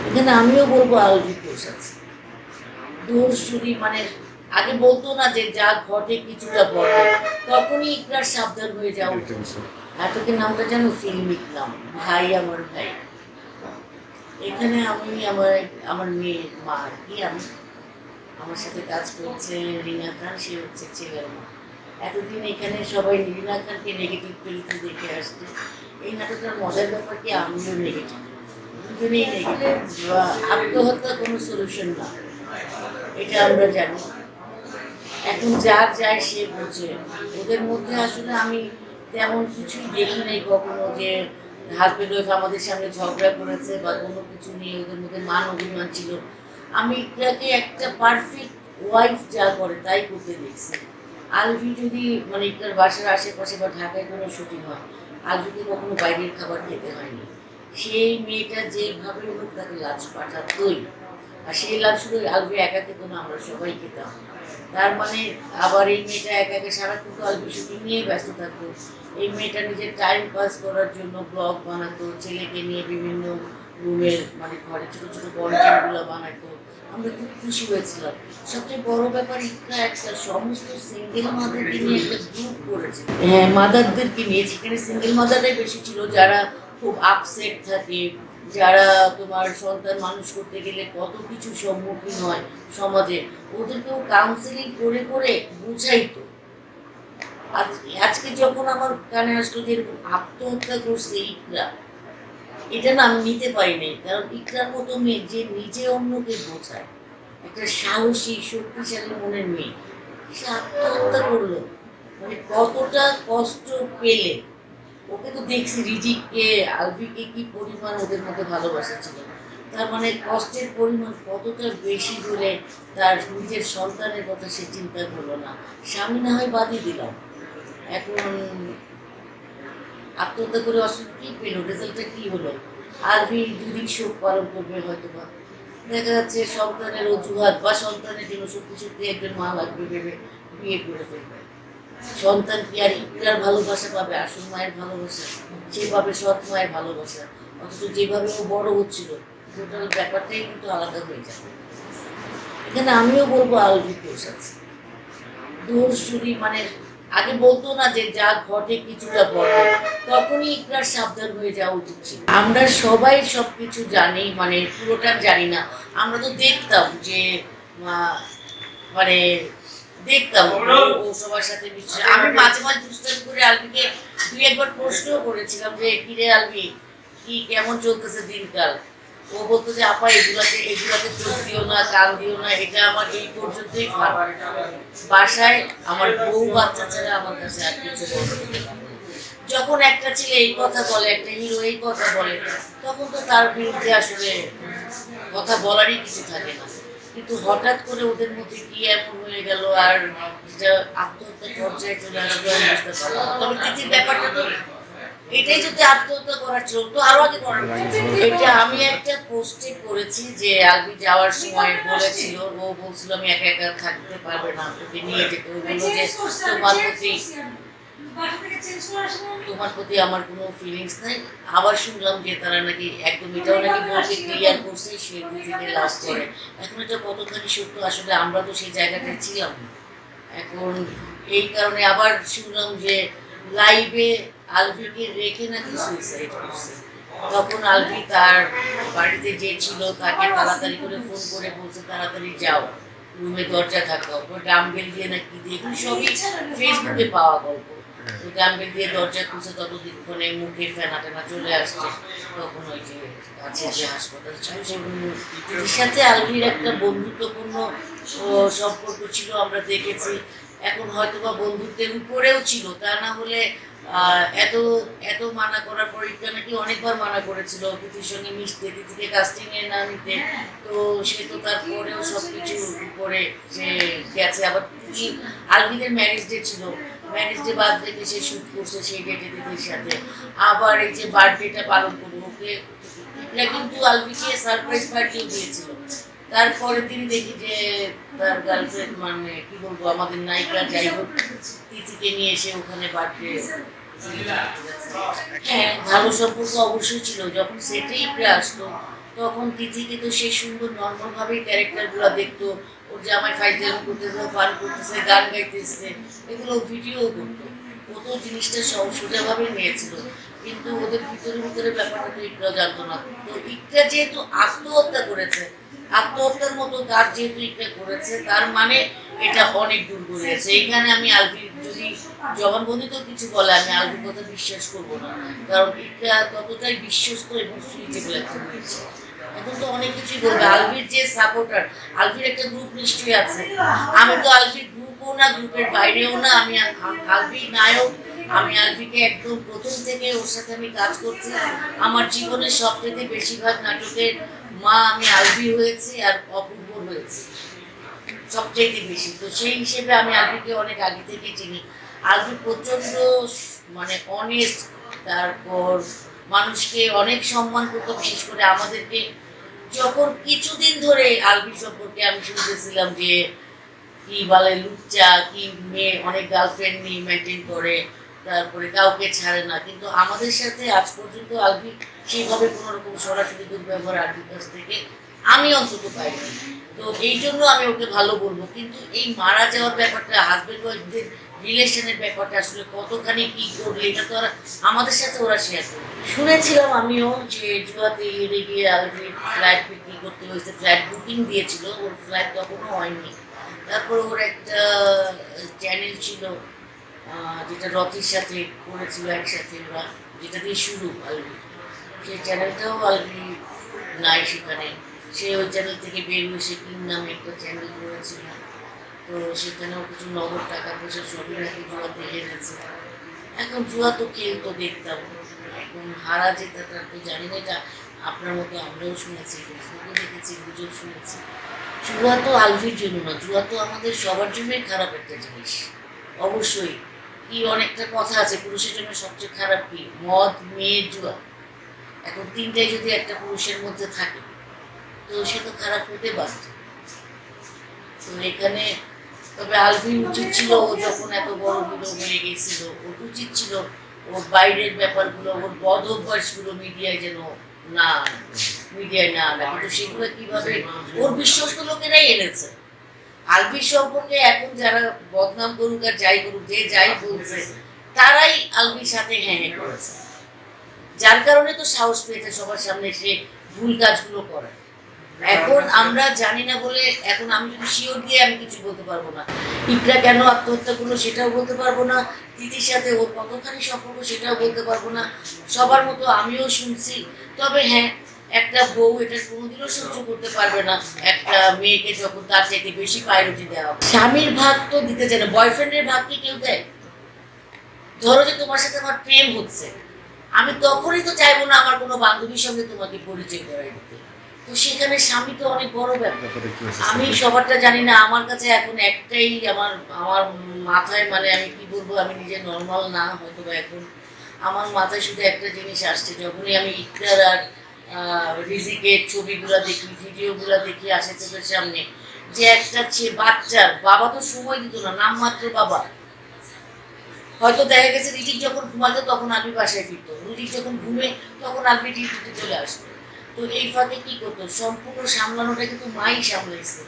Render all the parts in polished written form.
এখানে আমিও বলবো আলভি দোষ আছে। দোষ যদি মানে আগে বলতো না যে যা ঘটে কিছুটা ঘটে, তখনই ইকরার সাবধান হয়ে যাওয়া উচিত। নাটকের নামটা জানো? ফিল্ম ইকরাম, ভাই আমার ভাই। এখানে আমি আমার আমার মেয়ের মা আর কি, আমি আমার সাথে কাজ করছে রিনা খান, সে হচ্ছে ছেলের মা। এতদিন এখানে সবাই রিনা খানকে নেগেটিভ চরিত্র দেখে আসছে। এই নাটকটার মজার ব্যাপার কি, আমিও নেগেটিভ, দুজনেই নেগেটিভ। আত্মহত্যা কোনো সলিউশন না, এটা আমরা জানি। এখন যার যায় সে বোঝে। ওদের মধ্যে আসলে আমি তেমন কিছুই দেখি নাই কখনো যে হাজবেন্ড ওয়াইফ আমাদের সামনে ঝগড়া করেছে বা কোনো কিছু নিয়ে ওদের মধ্যে মান অভিমান ছিল। আমি এটাকে একটা পারফেক্ট ওয়াইফ যা করে তাই করতে দেখছি। আলভি যদি মানে এটার বাসার আশেপাশে বা ঢাকায় কোনো শুটিং হয়, আলভিকে কখনো বাইরের খাবার খেতে হয়নি। সেই মেয়েটা যেভাবে হোক তাকে লাঞ্চ পাঠাতোই, আর সেই লাঞ্চ শুধু আলভি একা খেত না, আমরা সবাই খেতাম। তার মানে আবার এই মেয়েটা একা একা সারাক্ষণ তো আলভি শুটিং নিয়ে ব্যস্ত থাকতো। এই মেয়েটা নিজের টাইম পাস করার জন্য ব্লগ বানাতো, ছেলেকে নিয়ে বিভিন্ন রুমের মানে ঘরে ছোটো ছোটো কন্টেন্টগুলো বানাতো। আমরা খুব খুশি হয়েছিলাম। সবচেয়ে বড় ব্যাপার ইকরা একটা সমস্ত সিঙ্গেল মাদারকে নিয়ে একটা গ্রুপ করেছে, হ্যাঁ মাদারদেরকে নিয়ে, যেখানে সিঙ্গেল মাদাররাই বেশি ছিল, যারা খুব আপসেট থাকে, যারা তোমার সন্তান মানুষ করতে গেলে কত কিছু সম্মুখীন হয় সমাজে, ওদেরকেও কাউন্সিলিং করে করে বুঝাইতো। আজকে যখন আমার কানে আসলো যে এরকম আত্মহত্যা করছে ইকরা, এটা না আমি নিতে পারি নাই। কারণ ইকরার মতো মেয়ে যে নিজে অন্যকে বোঝায়, একটা সাহসী শক্তিশালী মনের মেয়ে, সে আত্মহত্যা করলো, মানে কতটা কষ্ট পেলে। ওকে তো দেখছি রিজিককে আলভিকে কি পরিমাণ ওদের মধ্যে ভালোবাসা ছিল, তার মানে কষ্টের পরিমাণ কতটা বেশি বলে তার নিজের সন্তানের কথা সে চিন্তা করলো না। স্বামী না হয় বাদই দিলাম, এখন আত্মহত্যা করে আসলে কী পেলো, রেজাল্টটা কী হলো? আলভি দুদিন শোক পালন করবে হয়তো বা, দেখা যাচ্ছে সন্তানের অজুহাত বা সন্তানের জন্য সত্যি সত্যি একজন মা লাগবে ভেবে বিয়ে করে ফেলবে। সন্তান কি আর ইকরার ভালোবাসা পাবে, আসল মায়ের ভালোবাসা? সে পাবে সৎ মায়ের ভালোবাসা। অথচ যেভাবে ও বড় হচ্ছিল, টোটাল ব্যাপারটাই কিন্তু আলাদা হয়ে যাবে। এখানে আমিও বলবো আলভি দোষ আছে। দোষ যদি মানে আগে বলতো না যে যা ঘটে কিছুটা ঘটে, তখনই ইকরার সাবধান হয়ে যাওয়া উচিত ছিল। আমরা সবাই সবকিছু জানি, মানে পুরোটা জানি না। আমরা তো দেখতাম যে মানে দেখতাম ও সবার সাথে মিশছে। আমি মাঝে মাঝে দুষ্টামি করে আলবিকে দুই একবার প্রশ্নও করেছিলাম যে কিরে আলবি, কি কেমন চলতেছে দিনকাল? ও বলতো যে আপা এগুলাতে এগুলাতে চোখ দিও না, কান দিও না, এটা আমার এই পর্যন্তই ভালো। বাসায় আমার বউ বাচ্চা ছাড়া আমার কাছে আর কিছু বলতে পারে না। যখন একটা ছেলে এই কথা বলে, একটা হিরো এই কথা বলে, তখন তো তার বিরুদ্ধে আসলে কথা বলারই কিছু থাকে না। কিন্তু হঠাৎ করে ওদের মধ্যে কি এমন হয়ে গেল, আর যেটা আত্মহত্যা পর্যায়ে চলে আসলো আমি বুঝতে পারলাম না। তবে তিথির ব্যাপারটা তো এটাই, যদি আত্মহত্যা করার ছিল তো আরো আগে করার উচিত। এটা আমি একটা পোস্টে করেছি যে আলবি যাওয়ার সময় বলেছিল, ও বলছিল আমি একা একা থাকতে পারবে না, তোকে নিয়ে যেতে। ও বললো যে তোমার প্রতি আমার কোনো ফিলিংস নাই। আবার শুনলাম যে তারা নাকি একদম এটাও নাকি বলতে ক্লিয়ার করছে সে দুদিনে লাভ করে। এখন এটা কতখানি সত্য, আসলে আমরা তো সেই জায়গাটায় ছিলাম না। এখন এই কারণে আবার শুনলাম যে লাইভে আলভিকে রেখে নাকি সুইসাইড করছে। তখন আলভি তার বাড়িতে যে ছিল তাকে তাড়াতাড়ি করে ফোন করে বলছে তাড়াতাড়ি যাও, রুমে দরজা থাকাও, ডাম্বেল দিয়ে নাকি দিয়ে, সবই ফেসবুকে পাওয়া গল্প। তো ডাম্বেল দিয়ে দরজা খুলছে, ততদিনক্ষণে মুখে ফেনা টেনা চলে আসছে। তখন ওই যে কাছে যে হাসপাতাল ছিল, এর সাথে আলভির একটা বন্ধুত্বপূর্ণ সম্পর্ক ছিল, আমরা দেখেছি। এখন হয়তো বা বন্ধুত্বের উপরেও ছিল, তা না হলে এত এত মানা করার পর ইকরা নাকি অনেকবার মানা করেছিল তিথির সঙ্গে মিশতে, তিথিকে কাস্টিংয়ে না নিতে। তো সে তো তারপরেও সব কিছুর উপরে সে গেছে। আবার তিথি আলভিদের ম্যারেজ ডে ছিল, ম্যারেজ ডে বাদ রেখে সে শ্যুট করছে সেই ডেটে তিথির সাথে। আবার এই যে বার্থডেটা পালন করবো ওকে, ইকরা কিন্তু আলভিকে সারপ্রাইজ পার্টিও দিয়েছিল। তারপরে তিনি দেখি যে তার গার্লফ্রেন্ড মানে কি বলবো আমাদের নায়িকা যাই হোক তিথিকে নিয়ে এসে ওখানে বার্থডে। হ্যাঁ ভালো সম্পর্ক অবশ্যই ছিল, যখন সেটেই ইকরা আসতো তখন তিথিকে তো সে সুন্দর নর্মালভাবেই ক্যারেক্টারগুলো দেখতো, ওর জামাই ফাইজলামি করতেছে, ফান করতেছে, গান গাইতেছে, এগুলো ভিডিও করতো। ও তো জিনিসটা সোজাভাবেই নিয়েছিল, কিন্তু ওদের ভিতরে ভিতরে ব্যাপারটা তো ইকরা জানতো না। তো ইকরা যেহেতু আত্মহত্যা করেছে, আত্মহত্যার মতো কাজ যেহেতু ইকরা করেছে, তার মানে এটা অনেক দূর গড়িয়েছে। এইখানে আমি আলভির যদি জবানবন্দিতেও কিছু বলে, আমি আলভির কথা বিশ্বাস করবো না, কারণ ইকরা ততটাই বিশ্বস্ত এবং সুইটেবল একটা হয়েছে। এখন তো অনেক কিছুই বলবে। আলভির যে সাপোর্টার, আলভির একটা গ্রুপ নিশ্চয়ই আছে। আমি তো আলভির গ্রুপও না, গ্রুপের বাইরেও না, আমি আলভি নায়ক। আমি আলভিকে একদম প্রথম থেকে ওর সাথে আমি কাজ করছি। আমার জীবনের সবথেকে বেশিরভাগ নাটকের মা আমি আলভি হয়েছি আর অপূর্ব হয়েছি সবচেয়ে বেশি। তো সেই হিসেবে আমি আলভিকে অনেক আগে থেকে চিনি। আলভি প্রচণ্ড মানে অনেস্ট, তারপর মানুষকে অনেক সম্মান করতো, বিশেষ করে আমাদেরকে। যখন কিছুদিন ধরে আলভি সম্পর্কে আমি শুনতেছিলাম যে কি বলে লুচ্চা, কি মেয়ে অনেক গার্লফ্রেন্ড নিয়ে মেনটেন করে, তারপরে কাউকে ছাড়ে না, কিন্তু আমাদের সাথে আজ পর্যন্ত আলভি সেইভাবে কোনো রকম সরাসরি দুর্ব্যবহার আলভির কাছ থেকে আমি অন্তত পাইনি। তো এই জন্য আমি ওকে ভালো বলবো। কিন্তু এই মারা যাওয়ার ব্যাপারটা, হাজবেন্ড ওয়াইফদের রিলেশনের ব্যাপারটা আসলে কতখানি কি করলে, এটা তো আর আমাদের সাথে ওরা শেয়ার করবে। শুনেছিলাম আমিও যে জুয়াতে হেরে গিয়ে আলভির ফ্ল্যাট বিক্রি করতে হয়েছে, ফ্ল্যাট বুকিং দিয়েছিল, ওর ফ্ল্যাট তখনও হয়নি। তারপর ওর একটা চ্যানেল ছিল যেটা রথের সাথে করেছিল একসাথে ওরা, যেটা দিয়ে শুরু আলভি, সেই চ্যানেলটাও আলভি নাই সেখানে। সে ওই চ্যানেল থেকে বের হয়ে সে কিং নামে একটা চ্যানেল করেছিল। তো সেখানেও কিছু নগদ টাকা পয়সা সবই নাকি জুয়াতে হেরেছে। এখন জুয়া তো খেলতো দেখতাম, এখন হারা জেতাটা তো জানি না, এটা আপনার মতো আমরাও শুনেছি, ফেসবুকে দেখেছি, গুজব শুনেছি। জুয়া তো আলভির জন্য না, জুয়া তো আমাদের সবার জন্যই খারাপ একটা জিনিস। অবশ্যই কি অনেকটা কথা আছে, পুরুষের জন্য সবচেয়ে খারাপ কি, মদ, মেয়ে, জুয়া। এখন তিনটাই যদি একটা পুরুষের মধ্যে থাকে, তো সে তো খারাপ হতে বাধ্য। তো এখানে তবে আলভির উচিত ছিল, ও যখন এত বড় হিরো হয়ে গেছিল, ওর উচিত ছিল ওর বাইরের ব্যাপারগুলো, ওর বদ অভ্যাসগুলো মিডিয়ায় যেন না মিডিয়ায় না আনা। কিন্তু সেগুলো কিভাবে ওর বিশ্বস্ত লোকেরাই এনেছে। আলভির সম্পর্কে এখন যারা বদনাম করুক আর যাই করুক, যে যাই বলছে, তারাই আলভির সাথে হ্যাঁ হ্যাঁ করেছে, যার কারণে তো সাহস পেয়েছে সবার সামনে সে ভুল কাজগুলো করে। এখন আমরা জানি না বলে, এখন আমি যদি শিওর দিয়ে আমি কিছু বলতে পারবো না। ইকরা কেন আত্মহত্যা করলো সেটাও বলতে পারবো না, তিথির সাথে ওর কতখানি সম্পর্ক সেটাও বলতে পারবো না। সবার মতো আমিও শুনছি। তবে হ্যাঁ, একটা বউ এটা কোনোদিনও সহ্য করতে পারবে না একটা মেয়েকে যখন তার থেকে বেশি প্রায়োরিটি দেওয়া হবে। স্বামীর ভাগ তো দিতে চায় না, বয়ফ্রেন্ডের ভাগ কি কেউ দেয়? ধরো যে তোমার সাথে আমার প্রেম হচ্ছে, আমি তখনই তো চাইবো না আমার কোনো বান্ধবীর সঙ্গে তোমাকে পরিচয় করাই দিতে। তো সেখানে স্বামী তো অনেক বড় ব্যাপার। আমি সবারটা জানি না, আমার কাছে এখন একটাই আমার আমার মাথায়, মানে আমি কি বলবো, আমি নিজে নর্মাল না হয়তো বা এখন আমার মাথায় শুধু একটা জিনিস আসছে, যখনই আমি ইকরার আর রিজিকের ছবিগুলো দেখি, ভিডিওগুলো দেখি আসে চোখের সামনে, যে একটা বাচ্চার বাবা তো সময় দিত না, নামমাত্র বাবা। হয়তো দেখা গেছে রিটিক যখন ঘুমাতো তখন আলভি বাসায় ফিরতো, রিটিক যখন ঘুমে তখন আলভি ডিউটিতে চলে আসতো। তো এই ফাঁকে কি করতো, সম্পূর্ণ সামলানোটা কিন্তু মাই সামলাইছে।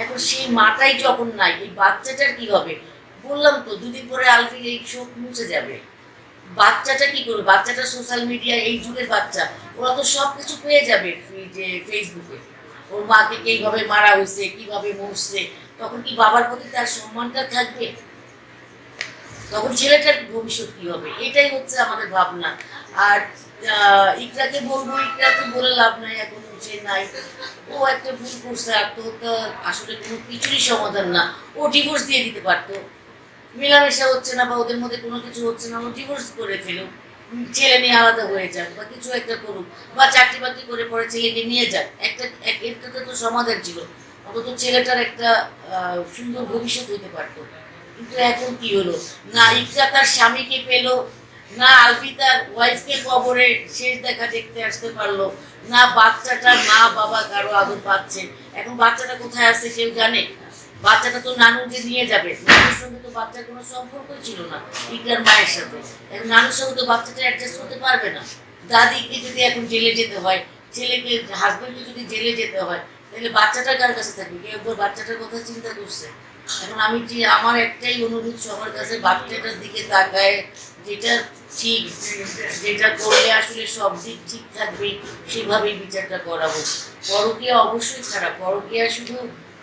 এখন সেই মাটাই যখন নাই, এই বাচ্চাটার কি হবে? বললাম তো দুদিন পরে আলভির এই শোক মুছে যাবে। বাচ্চাটা কি করবে? বাচ্চাটা সোশ্যাল মিডিয়া, এই যুগের বাচ্চা, ওরা তো সব কিছু পেয়ে যাবে যে ফেসবুকে, ওর মাকে এইভাবে মারা হয়েছে, কিভাবে মরছে, তখন কি বাবার প্রতি তার সম্মানটা থাকবে? তখন ছেলেটার ভবিষ্যৎ কি হবে? এটাই হচ্ছে আমাদের ভাবনা। আর ইকরাকে বলবো, ইকরাকে বলে লাভ নাই, এখন সে নাই, ও একটা ভুল করছে। আত্মহত্যা আসলে কোনো কিছুরই সমাধান না। ও ডিভোর্স দিয়ে দিতে পারতো, মেলামেশা হচ্ছে না বা ওদের মধ্যে কোনো কিছু হচ্ছে না, ও ডিভোর্স করে ফেলুক, ছেলে নিয়ে আলাদা হয়ে যাক বা কিছু একটা করুক, বা চাকরি বাকরি করে পরে ছেলেকে নিয়ে যাক, একটাতে তো সমাধান ছিল। অন্তত ছেলেটার একটা সুন্দর ভবিষ্যৎ হতে পারতো। কিন্তু এখন কি হলো, না ইকরা তার স্বামীকে পেলো, না আলভি তার ওয়াইফকে কবরে শেষ দেখা দেখতে আসতে পারলো, না বাচ্চাটা মা বাবা কারো আদর পাচ্ছে। এখন বাচ্চাটা কোথায় আছে কেউ জানে? বাচ্চাটা তো নানুকে নিয়ে যাবে, নানুর সঙ্গে তো বাচ্চার কোনো সম্পর্কই ছিল না ইকরার মায়ের সাথে। এখন নানুর সঙ্গে তো বাচ্চাটা অ্যাডজাস্ট করতে পারবে না। দাদিকে যদি এখন জেলে যেতে হয়, ছেলেকে হাজবেন্ডকে যদি জেলে যেতে হয় তাহলে বাচ্চাটা কার কাছে থাকবে? কেউ একবার বাচ্চাটার কথা চিন্তা করছে? এখন আমি যে আমার একটাই অনুরোধ সবার কাছে, বাচ্চাটার দিকে তাকায়, যেটা ঠিক, যেটা করলে আসলে সব দিক ঠিক থাকবে সেভাবেই বিচারটা করা হোক। পরকীয়া অবশ্যই খারাপ, পরকীয়া শুধু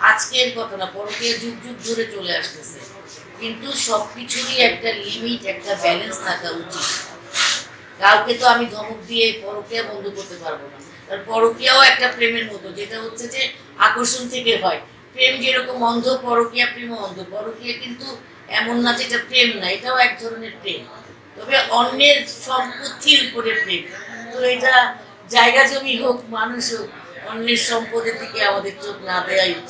আজকের কথা না, পরকীয়া যুগ যুগ ধরে চলে আসতেছে, কিন্তু সবকিছুরই একটা লিমিট, একটা ব্যালেন্স থাকা উচিত। কাউকে তো আমি ধমক দিয়ে পরকীয়া বন্ধ করতে পারবো না। আর পরকীয়াও একটা প্রেমের মতো, যেটা হচ্ছে যে আকর্ষণ থেকে হয়। প্রেম যেরকম অন্ধ, পরকীয়া প্রেমও অন্ধ। পরকীয়া কিন্তু এমন না যেটা প্রেম না, এটাও এক ধরনের প্রেম, তবে অন্যের সম্পত্তির উপরে প্রেম। তো এটা জায়গা জমি হোক, মানুষ হোক, অন্যের সম্পদের দিকে আমাদের চোখ না দেওয়াই উচিত।